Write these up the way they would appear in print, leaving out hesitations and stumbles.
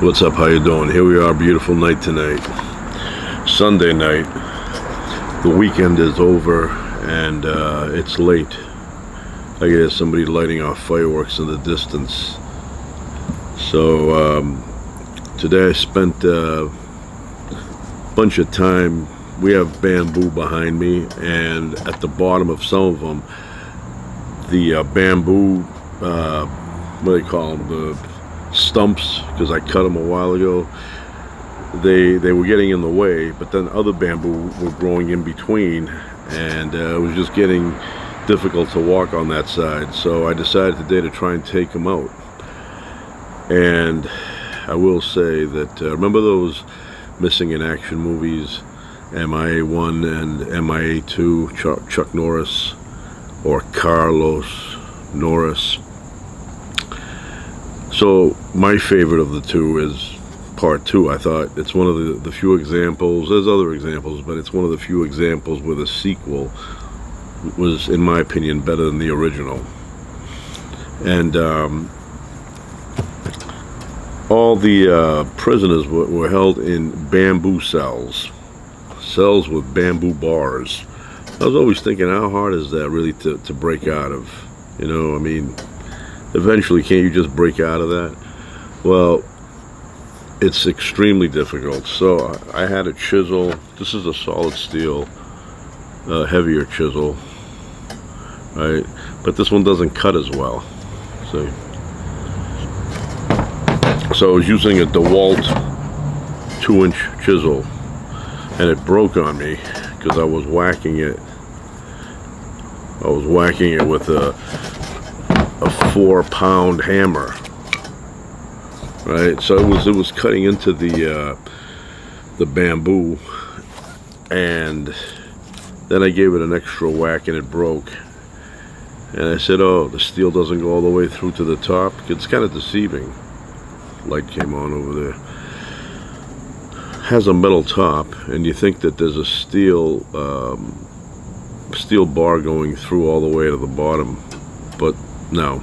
What's up? How you doing? Here we are, beautiful night tonight. Sunday night. The weekend is over and it's late. I can hear somebody lighting off fireworks in the distance. So today I spent a bunch of time. We have bamboo behind me, and at the bottom of some of them, the bamboo, what do they call them? The stumps, because I cut them a while ago. They were getting in the way, but then other bamboo were growing in between, and it was just getting difficult to walk on that side. So I decided today to try and take them out. And I will say that remember those missing in action movies, MIA 1 and MIA 2, Chuck Norris or Carlos Norris? So my favorite of the two is part 2. I thought it's one of the few examples, there's other examples, but it's one of the few examples where the sequel was, in my opinion, better than the original. And all the prisoners were held in bamboo cells with bamboo bars. I was always thinking, how hard is that really to break out of? You know, I mean, eventually, can't you just break out of that? Well, it's extremely difficult. So I had a chisel. This is a solid steel, heavier chisel, right? But this one doesn't cut as well. See? So I was using a DeWalt 2-inch chisel, and it broke on me because I was whacking it. I was whacking it with a 4-pound hammer, right? So it was cutting into the bamboo, and then I gave it an extra whack and it broke. And I said, oh, the steel doesn't go all the way through to the top. It's kind of deceiving. Light came on over there. Has a metal top, and you think that there's a steel bar going through all the way to the bottom, but no.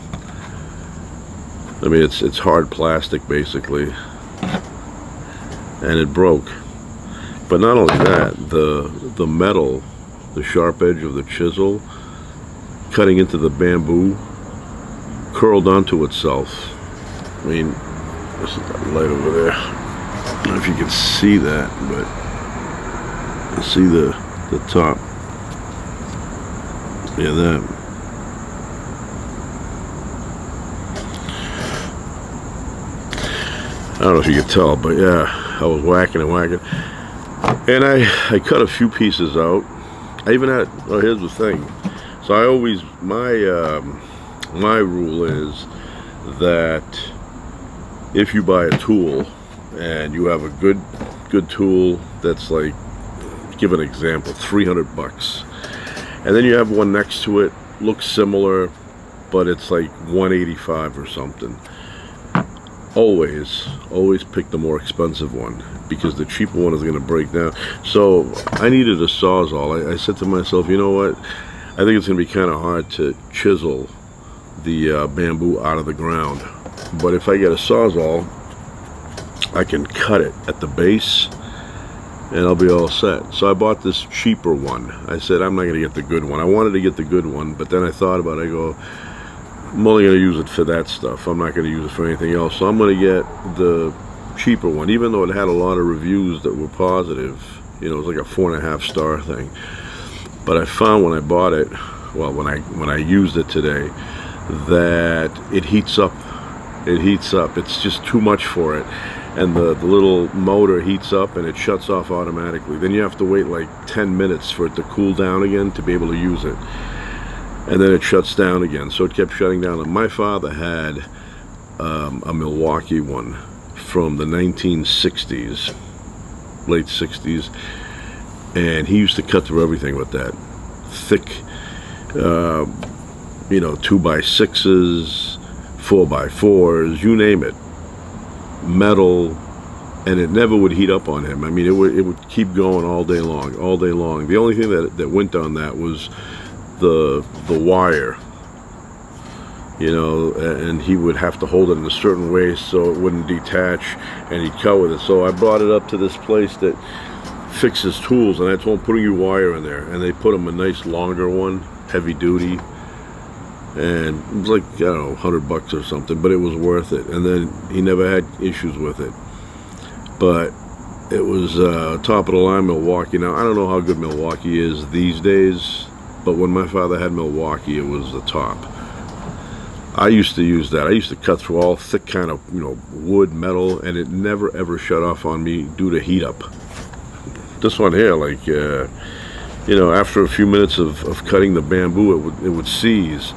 I mean, it's hard plastic basically, and it broke. But not only that, the metal, the sharp edge of the chisel cutting into the bamboo curled onto itself. I mean, this is that light over there. I don't know if you can see that, but you see the top. Yeah, that. I don't know if you could tell, but yeah, I was whacking and whacking. And I cut a few pieces out. I even had, oh, here's the thing. So I always, my rule is that if you buy a tool and you have a good tool that's like, give an example, $300, and then you have one next to it, looks similar, but it's like $185 or something. Always pick the more expensive one, because the cheaper one is going to break down. So I needed a Sawzall. I said to myself, you know what? I think it's going to be kind of hard to chisel the bamboo out of the ground. But if I get a Sawzall, I can cut it at the base, and I'll be all set. So I bought this cheaper one. I said, I'm not going to get the good one. I wanted to get the good one, but then I thought about it. I go, I'm only going to use it for that stuff. I'm not going to use it for anything else. So I'm going to get the cheaper one, even though it had a lot of reviews that were positive. You know, it was like a 4.5 star thing. But I found when I bought it, well, when I used it today, that it heats up. It heats up. It's just too much for it. And the little motor heats up and it shuts off automatically. Then you have to wait like 10 minutes for it to cool down again to be able to use it. And then it shuts down again. So it kept shutting down. And my father had a Milwaukee one from the 1960s, late 60s, and he used to cut through everything with that. Thick, 2x6s, 4x4s, you name it. Metal, and it never would heat up on him. I mean, it would keep going all day long. The only thing that went on that was the wire. you know, and he would have to hold it in a certain way so it wouldn't detach, and he'd cut with it. So I brought it up to this place that fixes tools, and I told him, put a new wire in there, and they put him a nice longer one, heavy duty, and it was like, I don't know, $100 or something, but it was worth it. And then he never had issues with it. But it was top of the line Milwaukee. Now, I don't know how good Milwaukee is these days, but when my father had Milwaukee, it was the top. I used to use that. I used to cut through all thick kind of, you know, wood, metal, and it never ever shut off on me due to heat up. This one here, like, you know, after a few minutes of cutting the bamboo, it would seize.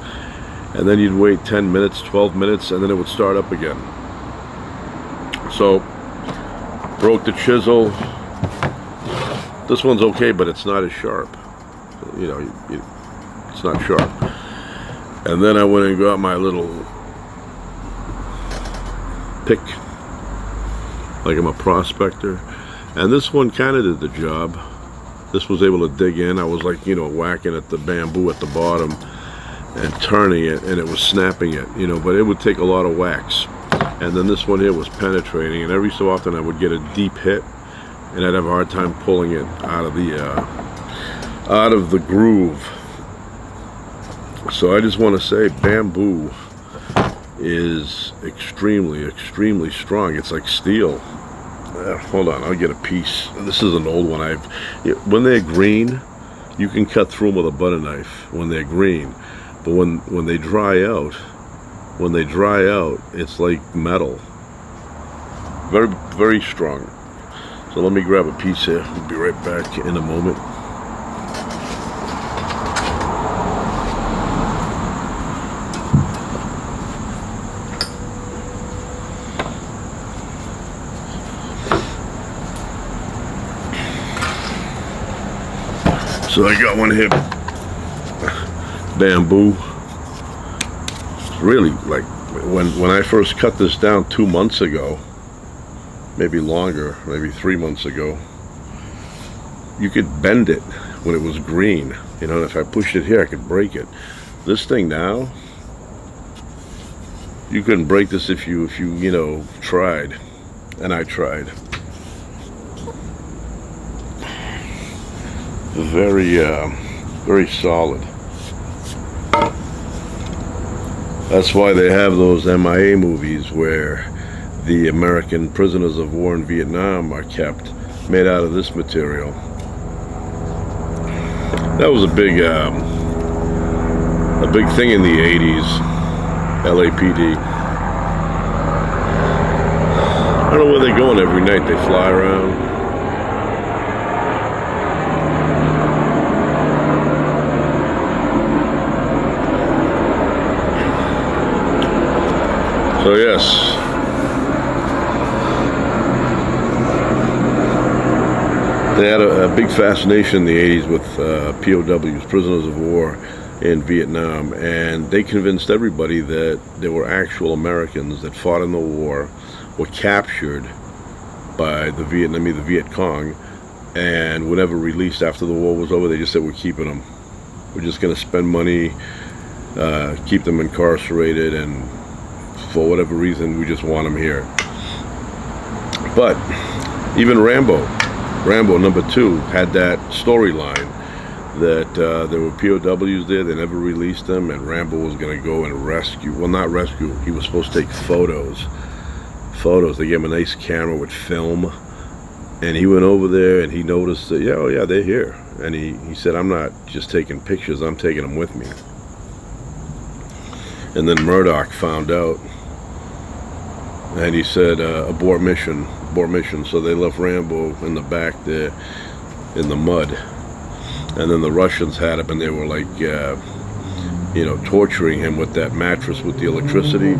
And then you'd wait 10 minutes, 12 minutes, and then it would start up again. So, broke the chisel. This one's okay, but it's not as sharp. You know, it's not sharp. And then I went and got my little pick, like I'm a prospector. And this one kind of did the job. This was able to dig in. I was like, you know, whacking at the bamboo at the bottom and turning it, and it was snapping it, you know, but it would take a lot of whacks. And then this one here was penetrating, and every so often I would get a deep hit, and I'd have a hard time pulling it out of the groove. So I just want to say, bamboo is extremely, extremely strong. It's like steel. Hold on, I'll get a piece. This is an old one. When they're green, you can cut through them with a butter knife when they're green. But when they dry out, it's like metal. Very, very strong. So let me grab a piece here. We'll be right back in a moment. So I got one here, bamboo. Really, like when I first cut this down 2 months ago, maybe longer, maybe 3 months ago, you could bend it when it was green. You know, if I pushed it here, I could break it. This thing now, you couldn't break this if you know, tried, and I tried. Very, very solid. That's why they have those MIA movies where the American prisoners of war in Vietnam are kept, made out of this material. That was a big thing in the 80s, LAPD. I don't know where they're going every night. They fly around. So yes, they had a big fascination in the 80s with POWs, prisoners of war in Vietnam, and they convinced everybody that there were actual Americans that fought in the war, were captured by the Viet Cong, and were never released after the war was over. They just said, we're keeping them. We're just going to spend money, keep them incarcerated, and for whatever reason, we just want them here. But even Rambo #2 had that storyline that there were POWs there. They never released them, and Rambo was going to go and rescue. Well, not rescue. He was supposed to take photos. They gave him a nice camera with film, and he went over there and he noticed that, yeah, oh yeah, they're here. And he said, I'm not just taking pictures. I'm taking them with me. And then Murdoch found out. And he said, abort mission. So they left Rambo in the back there in the mud. And then the Russians had him, and they were like, you know, torturing him with that mattress with the electricity.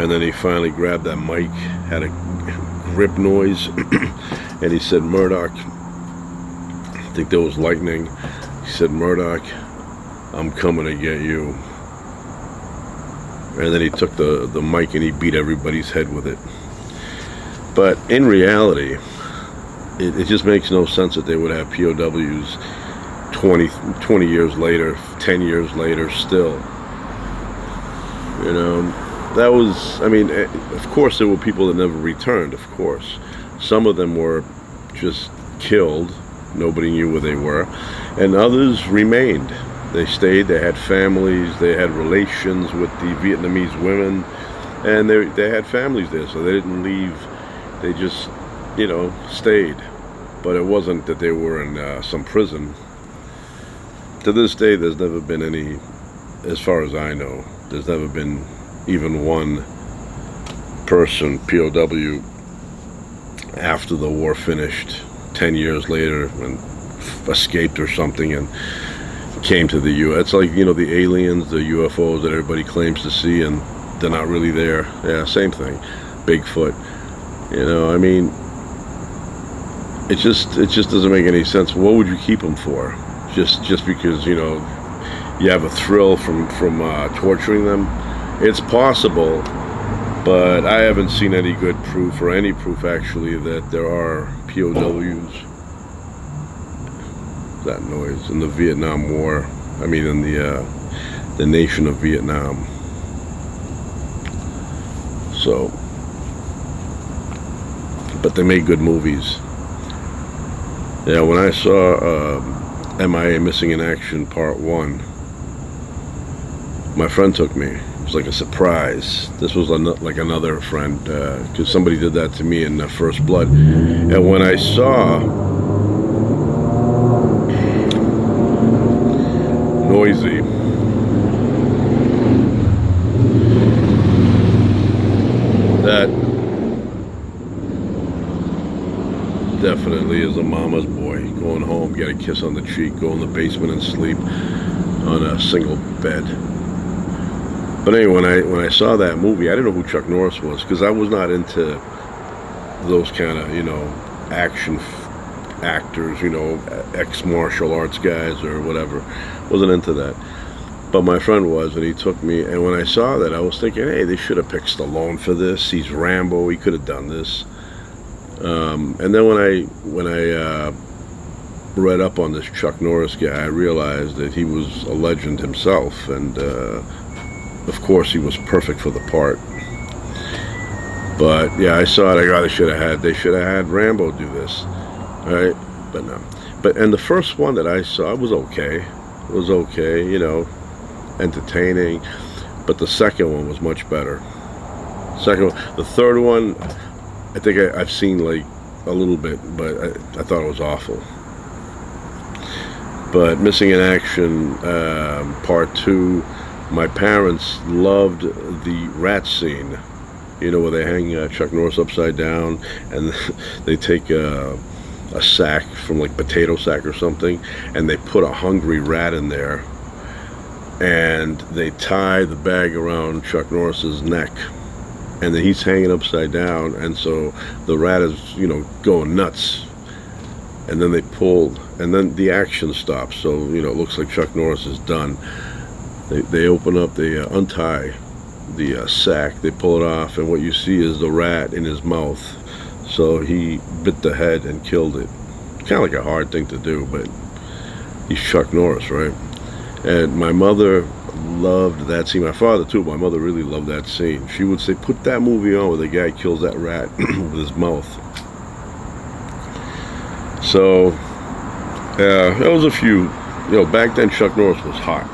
And then he finally grabbed that mic, had a grip noise, and he said, Murdoch, I think there was lightning. He said, Murdoch, I'm coming to get you. And then he took the mic and he beat everybody's head with it. But in reality, it just makes no sense that they would have POWs 20 years later, 10 years later, still. You know, that was, I mean, of course there were people that never returned, of course. Some of them were just killed. Nobody knew where they were. And others remained. They stayed, they had families, they had relations with the Vietnamese women, and they had families there, so they didn't leave. They just, you know, stayed. But it wasn't that they were in some prison. To this day, there's never been any, as far as I know, there's never been even one person, POW, after the war finished, 10 years later, and escaped or something and came to the U.S. It's like, you know, the aliens, the UFOs that everybody claims to see, and they're not really there. Yeah, same thing. Bigfoot. You know, I mean, it just doesn't make any sense. What would you keep them for? Just because, you know, you have a thrill from torturing them? It's possible, but I haven't seen any good proof, or any proof actually, that there are POWs. That noise in the Vietnam War. I mean, in the nation of Vietnam. So, but they made good movies. Yeah, when I saw MIA Missing in Action Part 1, my friend took me. It was like a surprise. This was like another friend, because somebody did that to me in First Blood. And when I saw Noisy, that definitely is a mama's boy. Going home, get a kiss on the cheek, go in the basement and sleep on a single bed. But anyway, when I saw that movie, I didn't know who Chuck Norris was, because I was not into those kind of, you know, action actors, you know, ex-martial arts guys or whatever. Wasn't into that. But my friend was, and he took me, and when I saw that, I was thinking, hey, they should have picked Stallone for this. He's Rambo. He could have done this. And then when I read up on this Chuck Norris guy, I realized that he was a legend himself, and of course he was perfect for the part. But yeah, I saw it. I got they should have had Rambo do this, right? But no. And the first one that I saw was okay. It was okay, you know, entertaining. But the second one was much better. The third one, I think I've seen like a little bit, but I thought it was awful. But Missing in Action Part 2, my parents loved the rat scene. You know, where they hang Chuck Norris upside down, and they take a sack from like potato sack or something, and they put a hungry rat in there, and they tie the bag around Chuck Norris's neck, and then he's hanging upside down, and so the rat is, you know, going nuts, and then they pull, and then the action stops, so, you know, it looks like Chuck Norris is done. They open up, they untie the sack, they pull it off, and what you see is the rat in his mouth. So he bit the head and killed it. Kind of like a hard thing to do, but he's Chuck Norris, right? And my mother loved that scene. My father too. My mother really loved that scene. She would say, put that movie on where the guy kills that rat with his mouth. So there was a few, you know, back then Chuck Norris was hot.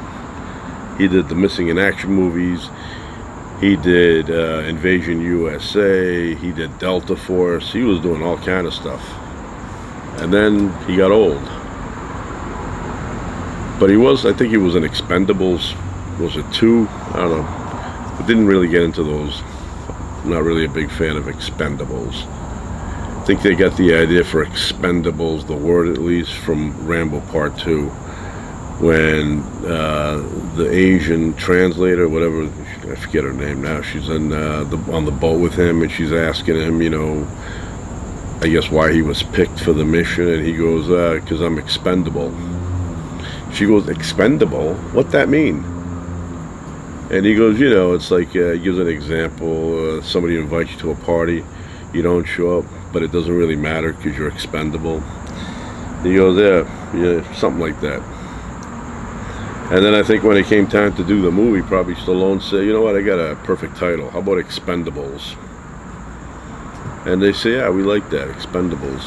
He did the Missing in Action movies. He did Invasion USA. He did Delta Force. He was doing all kind of stuff. And then he got old. But I think he was in Expendables. Was it 2? I don't know. I didn't really get into those. I'm not really a big fan of Expendables. I think they got the idea for Expendables, the word at least, from Rambo Part 2. When the Asian translator, whatever, I forget her name now, she's on the boat with him, and she's asking him, you know, I guess why he was picked for the mission, and he goes, because I'm expendable. She goes, expendable? What that mean? And he goes, you know, it's like, he gives an example, somebody invites you to a party, you don't show up, but it doesn't really matter because you're expendable. He goes, yeah, something like that. And then I think when it came time to do the movie, probably Stallone said, you know what, I got a perfect title. How about Expendables? And they say, yeah, we like that, Expendables.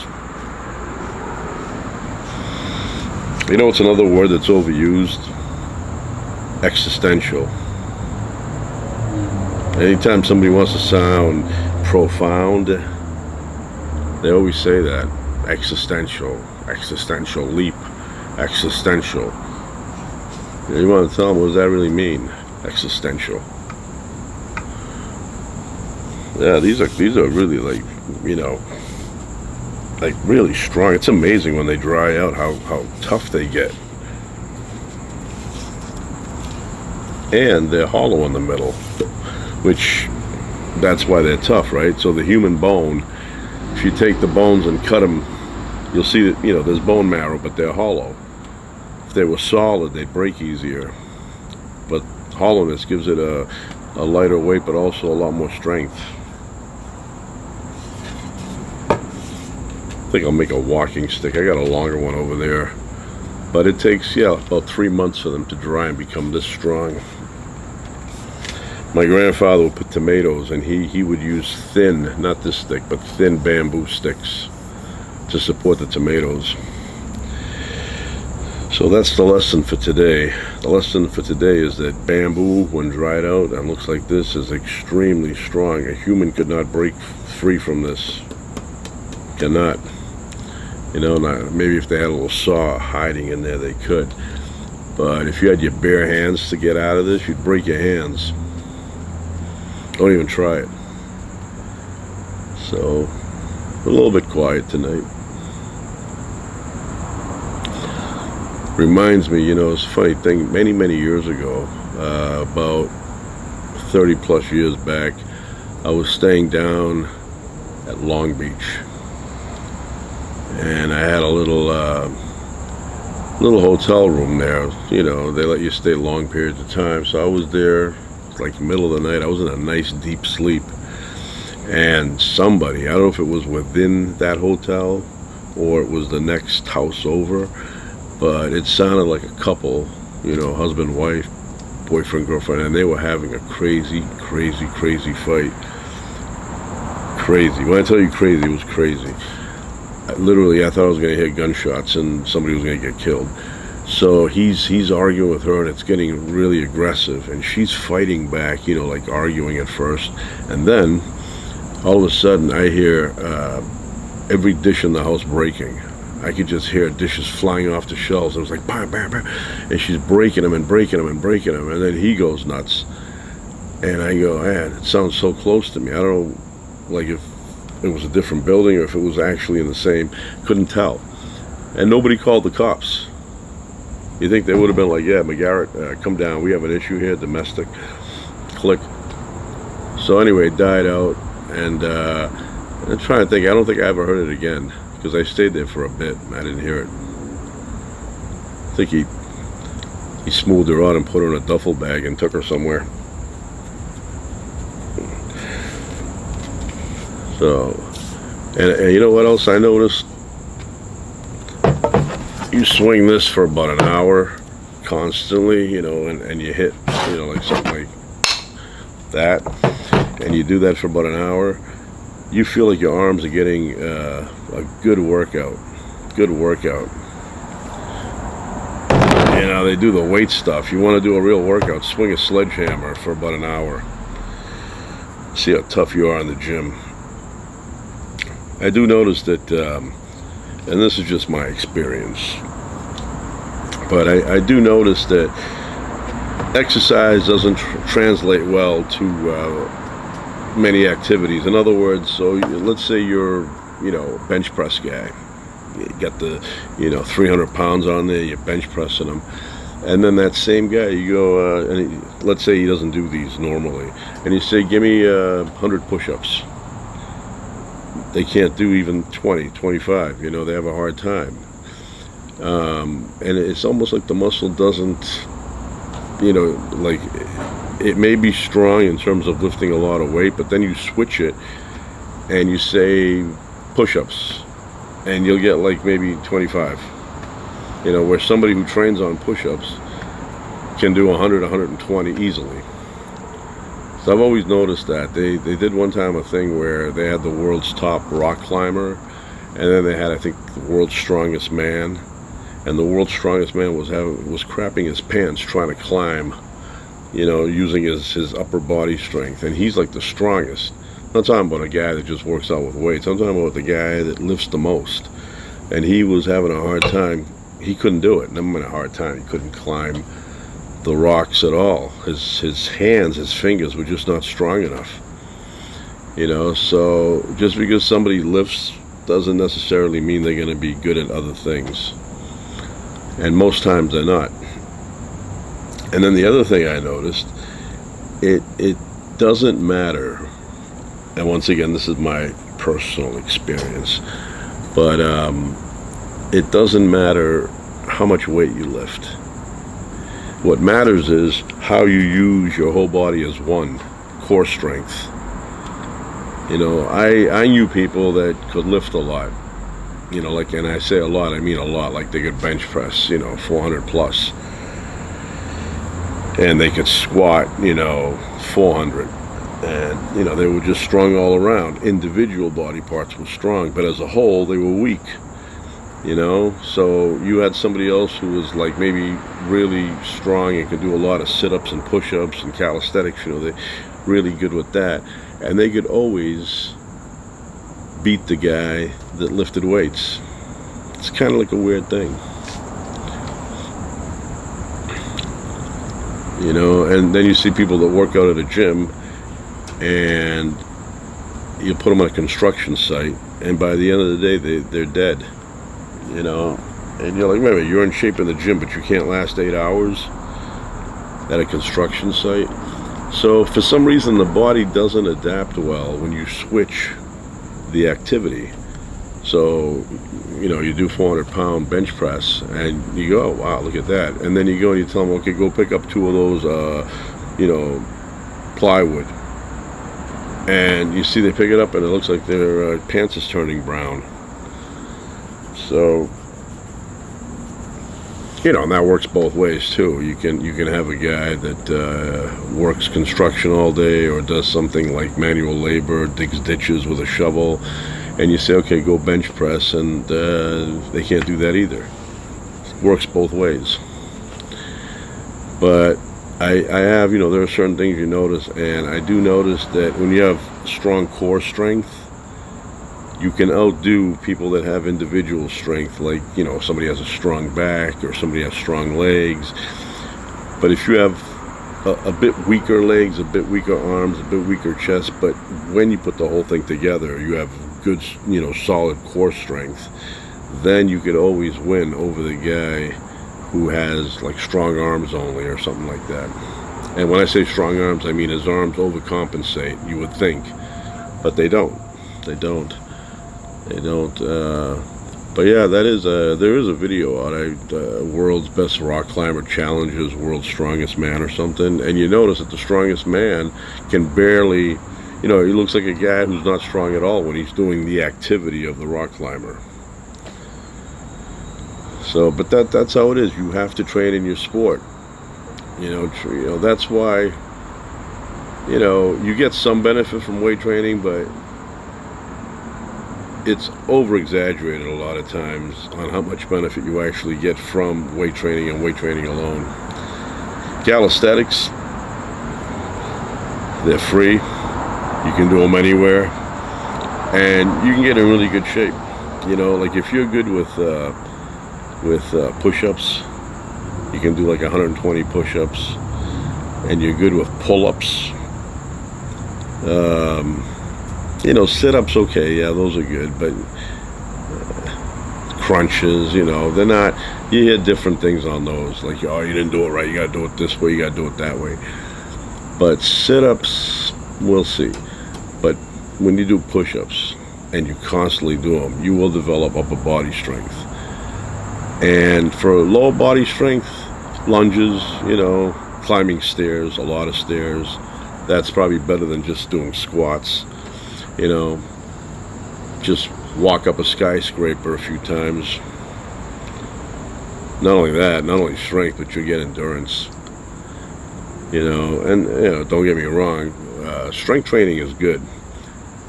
You know, it's another word that's overused. Existential. Anytime somebody wants to sound profound, they always say that. Existential, existential leap, existential. You want to tell them, what does that really mean? Existential. Yeah, these are really, like, you know, like really strong. It's amazing when they dry out how tough they get. And they're hollow in the middle, which that's why they're tough, right? So the human bone, if you take the bones and cut them, you'll see that, you know, there's bone marrow, but they're hollow. If they were solid, they'd break easier. But hollowness gives it a lighter weight, but also a lot more strength. I think I'll make a walking stick. I got a longer one over there. But it takes, yeah, about 3 months for them to dry and become this strong. My grandfather would put tomatoes, and he would use thin, not this thick, but thin bamboo sticks to support the tomatoes. So that's the lesson for today. The lesson for today is that bamboo, when dried out and looks like this, is extremely strong. A human could not break free from this. Cannot. You know, maybe if they had a little saw hiding in there, they could. But if you had your bare hands to get out of this, you'd break your hands. Don't even try it. So, a little bit quiet tonight. Reminds me, you know, it's a funny thing, many years ago, about 30 plus years back, I was staying down at Long Beach. And I had a little hotel room there. You know, they let you stay long periods of time. So I was there, like middle of the night. I was in a nice deep sleep. And somebody, I don't know if it was within that hotel or it was the next house over, but it sounded like a couple, you know, husband, wife, boyfriend, girlfriend, and they were having a crazy fight. Crazy. When I tell you crazy, it was crazy. Literally, I thought I was going to hear gunshots and somebody was going to get killed. So he's arguing with her, and it's getting really aggressive, and she's fighting back, you know, like arguing at first. And then, all of a sudden, I hear every dish in the house breaking. I could just hear dishes flying off the shelves. It was like, bam, bam, bam. And she's breaking them and breaking them and breaking them. And then he goes nuts. And I go, man, it sounds so close to me. I don't know, like if it was a different building or if it was actually in the same, couldn't tell. And nobody called the cops. You think they would have been like, yeah, McGarrett, come down, we have an issue here, domestic, click. So anyway, it died out, and I'm trying to think, I don't think I ever heard it again, because I stayed there for a bit, and I didn't hear it. I think he smoothed her out and put her in a duffel bag and took her somewhere. So, and you know what else I noticed? You swing this for about an hour constantly, you know, and you hit, you know, like something like that, and you do that for about an hour, you feel like your arms are getting a good workout. You know, they do the weight stuff. You want to do a real workout, swing a sledgehammer for about an hour. See how tough you are in the gym. I do notice that, and this is just my experience, but I do notice that exercise doesn't translate well to many activities. In other words, so let's say you're, you know, a bench press guy. You got the, you know, 300 pounds on there, you're bench pressing them. And then that same guy, you go, let's say he doesn't do these normally, and you say, give me 100 push-ups. They can't do even 20, 25, you know, they have a hard time. And it's almost like the muscle doesn't, you know, like, it may be strong in terms of lifting a lot of weight, but then you switch it and you say push-ups, and you'll get like maybe 25. You know, where somebody who trains on push-ups, can do 100, 120 easily. So I've always noticed that. They did one time a thing where they had the world's top rock climber, and then they had, I think, the world's strongest man, and the world's strongest man was crapping his pants trying to climb, using his upper body strength, and he's like the strongest. I'm not talking about a guy that just works out with weights. I'm talking about the guy that lifts the most, and he was having a hard time. He couldn't do it. Never mind a hard time. He couldn't climb the rocks at all. His hands, his fingers were just not strong enough. So just because somebody lifts doesn't necessarily mean they're going to be good at other things. And most times they're not. And then the other thing I noticed, it doesn't matter, and once again, this is my personal experience, but it doesn't matter how much weight you lift. What matters is how you use your whole body as one, core strength. I knew people that could lift a lot. And I say a lot, I mean a lot. Like they could bench press, 400 plus. And they could squat, 400. And, they were just strong all around. Individual body parts were strong, but as a whole, they were weak. So you had somebody else who was like maybe really strong and could do a lot of sit-ups and push-ups and calisthenics, they're really good with that, and they could always beat the guy that lifted weights. It's kind of like a weird thing, and then you see people that work out at a gym, and you put them on a construction site, and by the end of the day they're dead. And you're like, wait a minute, you're in shape in the gym, but you can't last 8 hours at a construction site. So for some reason, the body doesn't adapt well when you switch the activity. So, you do 400-pound bench press, and you go, wow, look at that. And then you go and you tell them, okay, go pick up 2 of those, plywood. And you see they pick it up, and it looks like their pants is turning brown. So, and that works both ways too. You can have a guy that works construction all day or does something like manual labor, digs ditches with a shovel, and you say, okay, go bench press, and they can't do that either. It works both ways. But I have, there are certain things you notice, and I do notice that when you have strong core strength, you can outdo people that have individual strength, like, somebody has a strong back or somebody has strong legs. But if you have a bit weaker legs, a bit weaker arms, a bit weaker chest, but when you put the whole thing together, you have good, solid core strength, then you could always win over the guy who has like strong arms only or something like that. And when I say strong arms, I mean his arms overcompensate, you would think, but they don't. But yeah, there is a video out, World's Best Rock Climber Challenges World's Strongest Man or something, and you notice that the strongest man can barely, he looks like a guy who's not strong at all when he's doing the activity of the rock climber. So, but that's how it is. You have to train in your sport. That's why, you get some benefit from weight training, but it's over-exaggerated a lot of times on how much benefit you actually get from weight training and weight training alone. Calisthenics, they're free. You can do them anywhere, and you can get in really good shape. Like if you're good with push-ups, you can do like 120 push-ups, and you're good with pull-ups. Sit-ups, okay, yeah, those are good, but crunches, they're not, you hear different things on those, like, oh, you didn't do it right, you gotta do it this way, you gotta do it that way. But sit-ups, we'll see. But when you do push-ups, and you constantly do them, you will develop upper body strength. And for lower body strength, lunges, climbing stairs, a lot of stairs, that's probably better than just doing squats. Just walk up a skyscraper a few times. Not only that, not only strength, but you get endurance. And don't get me wrong, strength training is good,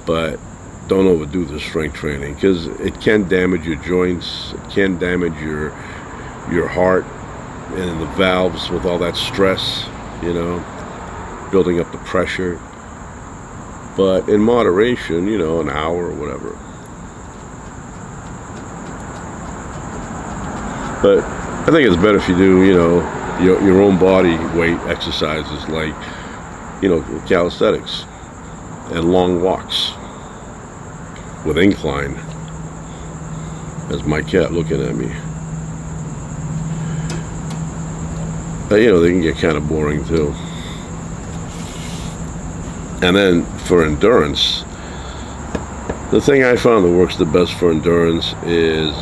but don't overdo the strength training because it can damage your joints, it can damage your heart and the valves with all that stress, building up the pressure. But in moderation, an hour or whatever. But I think it's better if you do, your own body weight exercises like, calisthenics and long walks with incline. That's my cat looking at me. But, they can get kind of boring too. And then for endurance, the thing I found that works the best for endurance is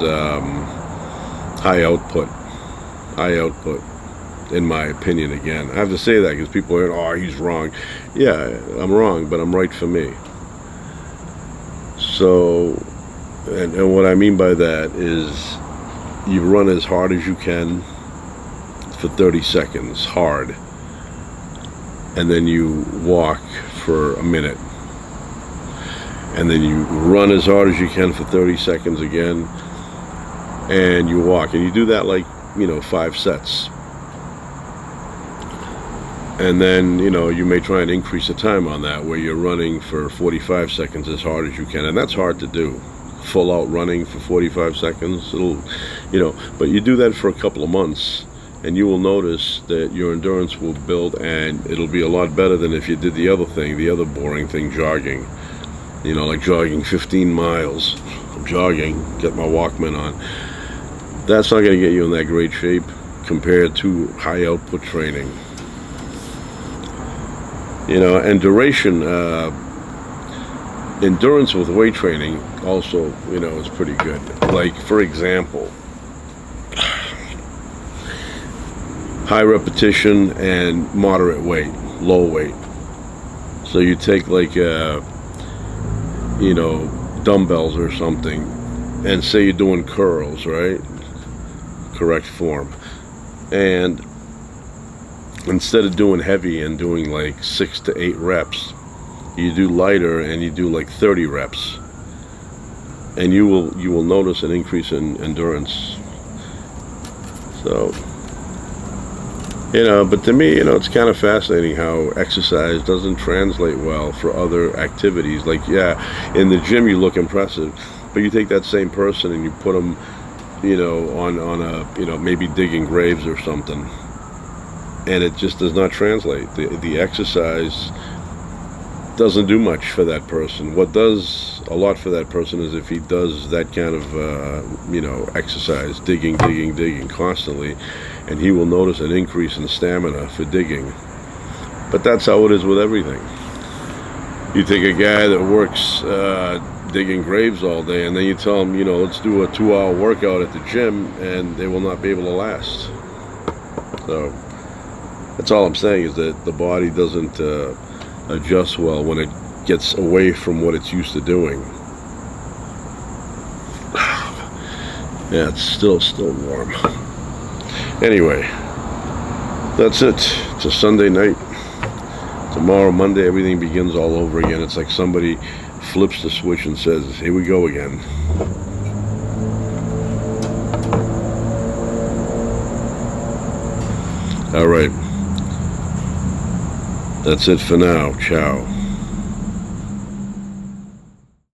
high output. High output, in my opinion, again. I have to say that because people are, oh, he's wrong. Yeah, I'm wrong, but I'm right for me. So, and what I mean by that is you run as hard as you can for 30 seconds, hard. And then you walk for a minute. And then you run as hard as you can for 30 seconds again. And you walk. And you do that like, 5 sets. And then, you may try and increase the time on that where you're running for 45 seconds as hard as you can. And that's hard to do. Full out running for 45 seconds. But you do that for a couple of months. And you will notice that your endurance will build, and it'll be a lot better than if you did the other thing, the other boring thing, jogging. Like jogging 15 miles. I'm jogging, get my Walkman on. That's not going to get you in that great shape compared to high output training. And duration, endurance with weight training also, is pretty good. Like, for example, high repetition and moderate weight, low weight. So you take like, dumbbells or something, and say you're doing curls, right? Correct form. And instead of doing heavy and doing like 6 to 8 reps, you do lighter and you do like 30 reps. And you will notice an increase in endurance. So, but to me, it's kind of fascinating how exercise doesn't translate well for other activities. Like, yeah, in the gym you look impressive, but you take that same person and you put them, on a, maybe digging graves or something, and it just does not translate. The exercise doesn't do much for that person. What does a lot for that person is if he does that kind of, exercise, digging constantly, and he will notice an increase in stamina for digging. But that's how it is with everything. You take a guy that works digging graves all day, and then you tell him, let's do a 2-hour workout at the gym, and they will not be able to last. So that's all I'm saying, is that the body doesn't adjust well when it gets away from what it's used to doing. Yeah, it's still warm. Anyway, that's it. It's a Sunday night. Tomorrow, Monday, everything begins all over again. It's like somebody flips the switch and says, here we go again. All right. That's it for now. Ciao.